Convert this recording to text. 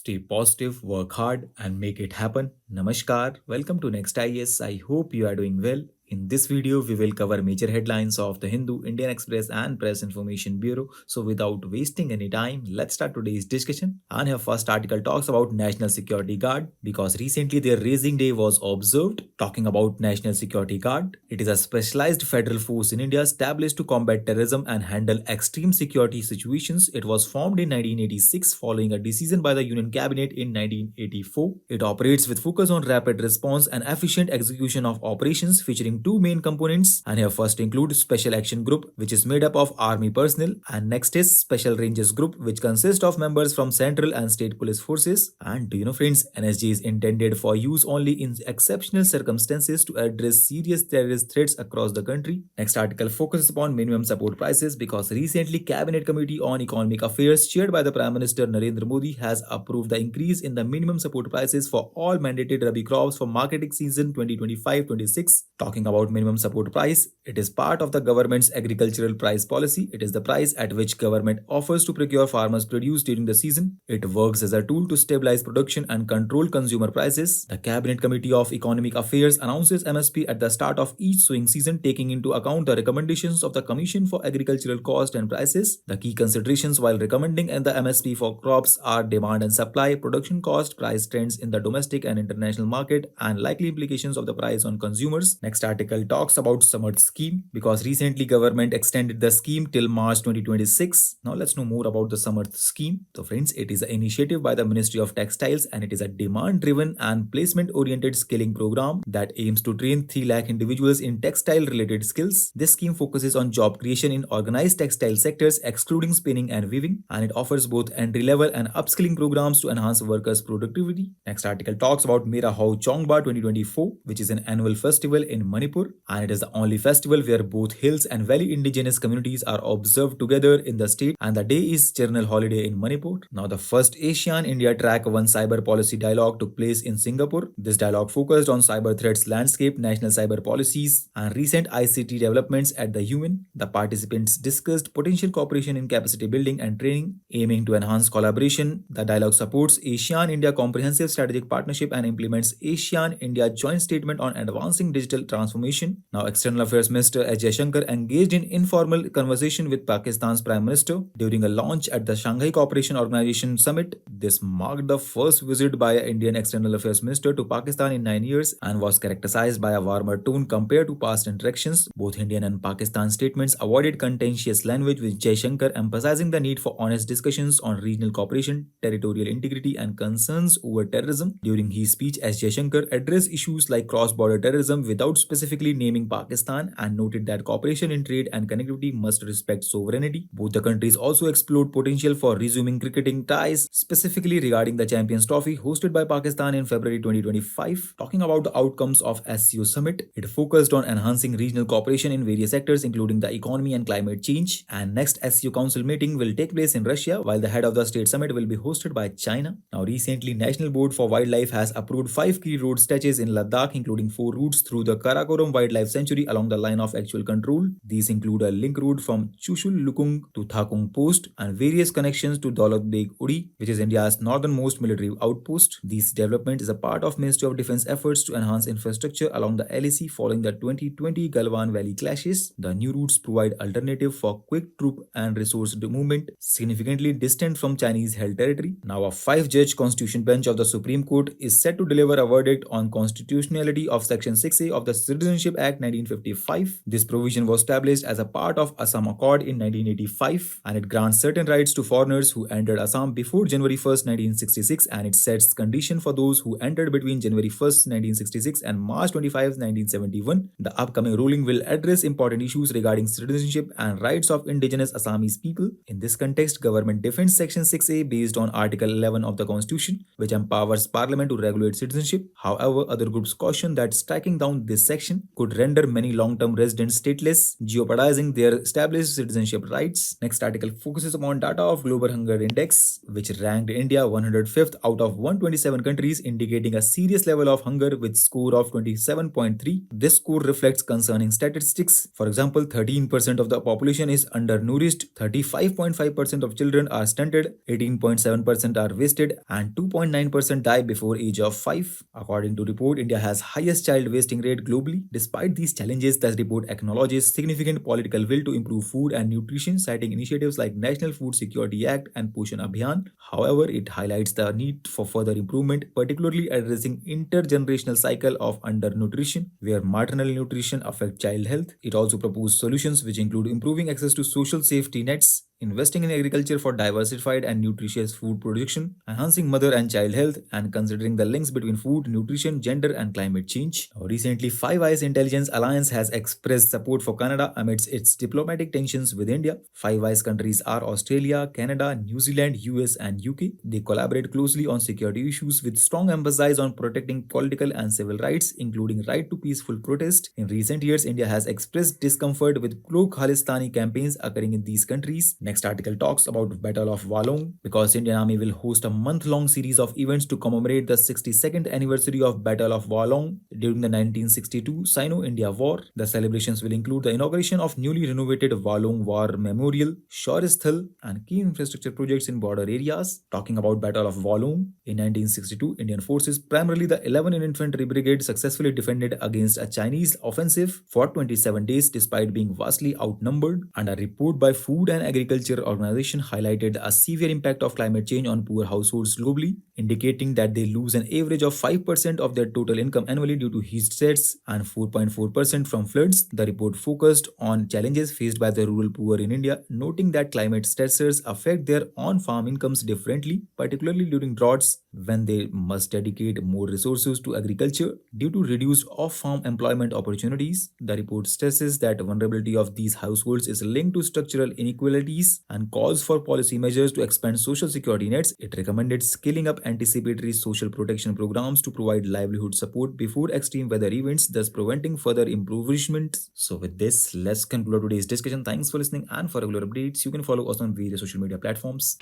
stay positive, work hard, and make it happen. Namaskar. Welcome to Next IS. I hope you are doing well. In this video, we will cover major headlines of the Hindu, Indian Express, and Press Information Bureau. So, without wasting any time, let's start today's discussion. And our first article talks about National Security Guard because recently their raising day was observed. Talking about National Security Guard, it is a specialized federal force in India established to combat terrorism and handle extreme security situations. It was formed in 1986 following a decision by the Union Cabinet in 1984. It operates with focus on rapid response and efficient execution of operations, featuring two main components. And here first include Special Action Group, which is made up of army personnel, and next is Special Ranges Group, which consists of members from central and state police forces. And do you know, friends, NSG is intended for use only in exceptional circumstances to address serious terrorist threats across the country. Next article focuses upon minimum support prices because recently Cabinet Committee on Economic Affairs chaired by the Prime Minister Narendra Modi has approved the increase in the minimum support prices for all mandated Rabi crops for marketing season 2025-26. Talking about minimum support price, it is part of the government's agricultural price policy. It is the price at which government offers to procure farmers' produce during the season. It works as a tool to stabilize production and control consumer prices. The Cabinet Committee of Economic Affairs announces MSP at the start of each sowing season, taking into account the recommendations of the Commission for Agricultural Cost and Prices. The key considerations while recommending the MSP for crops are demand and supply, production cost, price trends in the domestic and international market, and likely implications of the price on consumers. Next article talks about Samarth scheme because recently government extended the scheme till March 2026. Now let's know more about the Samarth scheme. So friends, it is an initiative by the Ministry of Textiles and it is a demand-driven and placement-oriented skilling program that aims to train 3 lakh individuals in textile-related skills. This scheme focuses on job creation in organized textile sectors, excluding spinning and weaving, and it offers both entry-level and upskilling programs to enhance workers' productivity. Next article talks about Mera Hau Chongba 2024, which is an annual festival in Manipur, and it is the only festival where both hills and valley indigenous communities are observed together in the state, and the day is general holiday in Manipur. Now, the first ASEAN India Track 1 Cyber Policy Dialogue took place in Singapore. This dialogue focused on cyber threats landscape, national cyber policies, and recent ICT developments at the UN. The participants discussed potential cooperation in capacity building and training, aiming to enhance collaboration. The dialogue supports ASEAN India Comprehensive Strategic Partnership and implements ASEAN India Joint Statement on Advancing Digital Transformation. Now, External Affairs Minister S. Jaishankar engaged in informal conversation with Pakistan's Prime Minister during a launch at the Shanghai Cooperation Organization Summit. This marked the first visit by an Indian External Affairs Minister to Pakistan in 9 years and was characterized by a warmer tone compared to past interactions. Both Indian and Pakistan statements avoided contentious language, with Jaishankar emphasizing the need for honest discussions on regional cooperation, territorial integrity, and concerns over terrorism. During his speech, S. Jaishankar addressed issues like cross-border terrorism without specifically naming Pakistan and noted that cooperation in trade and connectivity must respect sovereignty. Both the countries also explored potential for resuming cricketing ties, specifically regarding the Champions Trophy hosted by Pakistan in February 2025. Talking about the outcomes of SCO Summit, it focused on enhancing regional cooperation in various sectors including the economy and climate change. And next SCO Council meeting will take place in Russia, while the head of the state summit will be hosted by China. Now recently, National Board for Wildlife has approved 5 key road stretches in Ladakh, including 4 routes through the Karakoram Wildlife Sanctuary along the line of actual control. These include a link route from Chushul Lukung to Thakung Post and various connections to Daulat Beg Uri, which is India's northernmost military outpost. This development is a part of Ministry of Defense efforts to enhance infrastructure along the LAC following the 2020 Galwan Valley clashes. The new routes provide alternative for quick troop and resource movement significantly distant from Chinese held territory. Now, a 5-judge constitution bench of the Supreme Court is set to deliver a verdict on constitutionality of Section 6A of the Citizenship Act 1955. This provision was established as a part of Assam Accord in 1985, and it grants certain rights to foreigners who entered Assam before January 1st, 1966, and it sets conditions for those who entered between January 1st, 1966 and March 25, 1971. The upcoming ruling will address important issues regarding citizenship and rights of indigenous Assamese people. In this context, government defends Section 6A based on Article 11 of the Constitution, which empowers Parliament to regulate citizenship. However, other groups caution that striking down this section malnutrition could render many long-term residents stateless, jeopardizing their established citizenship rights. Next article focuses upon data of Global Hunger Index, which ranked India 105th out of 127 countries, indicating a serious level of hunger with score of 27.3. This score reflects concerning statistics. For example, 13% of the population is undernourished, 35.5% of children are stunted, 18.7% are wasted, and 2.9% die before age of 5. According to report, India has highest child wasting rate globally. Despite these challenges, the report acknowledges significant political will to improve food and nutrition, citing initiatives like National Food Security Act and Poshan Abhiyan. However, it highlights the need for further improvement, particularly addressing intergenerational cycle of undernutrition, where maternal nutrition affects child health. It also proposed solutions which include improving access to social safety nets, investing in agriculture for diversified and nutritious food production, enhancing mother and child health, and considering the links between food, nutrition, gender, and climate change. Recently, Five Eyes Intelligence Alliance has expressed support for Canada amidst its diplomatic tensions with India. Five Eyes countries are Australia, Canada, New Zealand, US, and UK. They collaborate closely on security issues with strong emphasis on protecting political and civil rights, including right to peaceful protest. In recent years, India has expressed discomfort with pro-Khalistani campaigns occurring in these countries. Next article talks about Battle of Walong, because Indian Army will host a month-long series of events to commemorate the 62nd anniversary of Battle of Walong during the 1962 Sino-India War. The celebrations will include the inauguration of newly renovated Walong War Memorial, Shaurya and key infrastructure projects in border areas. Talking about Battle of Walong, in 1962, Indian forces, primarily the 11th Infantry Brigade, successfully defended against a Chinese offensive for 27 days despite being vastly outnumbered, and a report by Food and Agriculture Organization highlighted a severe impact of climate change on poor households globally, indicating that they lose an average of 5% of their total income annually due to heat stress and 4.4% from floods. The report focused on challenges faced by the rural poor in India, noting that climate stressors affect their on-farm incomes differently, particularly during droughts when they must dedicate more resources to agriculture due to reduced off-farm employment opportunities. The report stresses that vulnerability of these households is linked to structural inequalities and calls for policy measures to expand social security nets. It recommended scaling up anticipatory social protection programs to provide livelihood support before extreme weather events, thus preventing further impoverishment. So with this, let's conclude today's discussion. Thanks for listening, and for regular updates, you can follow us on various social media platforms.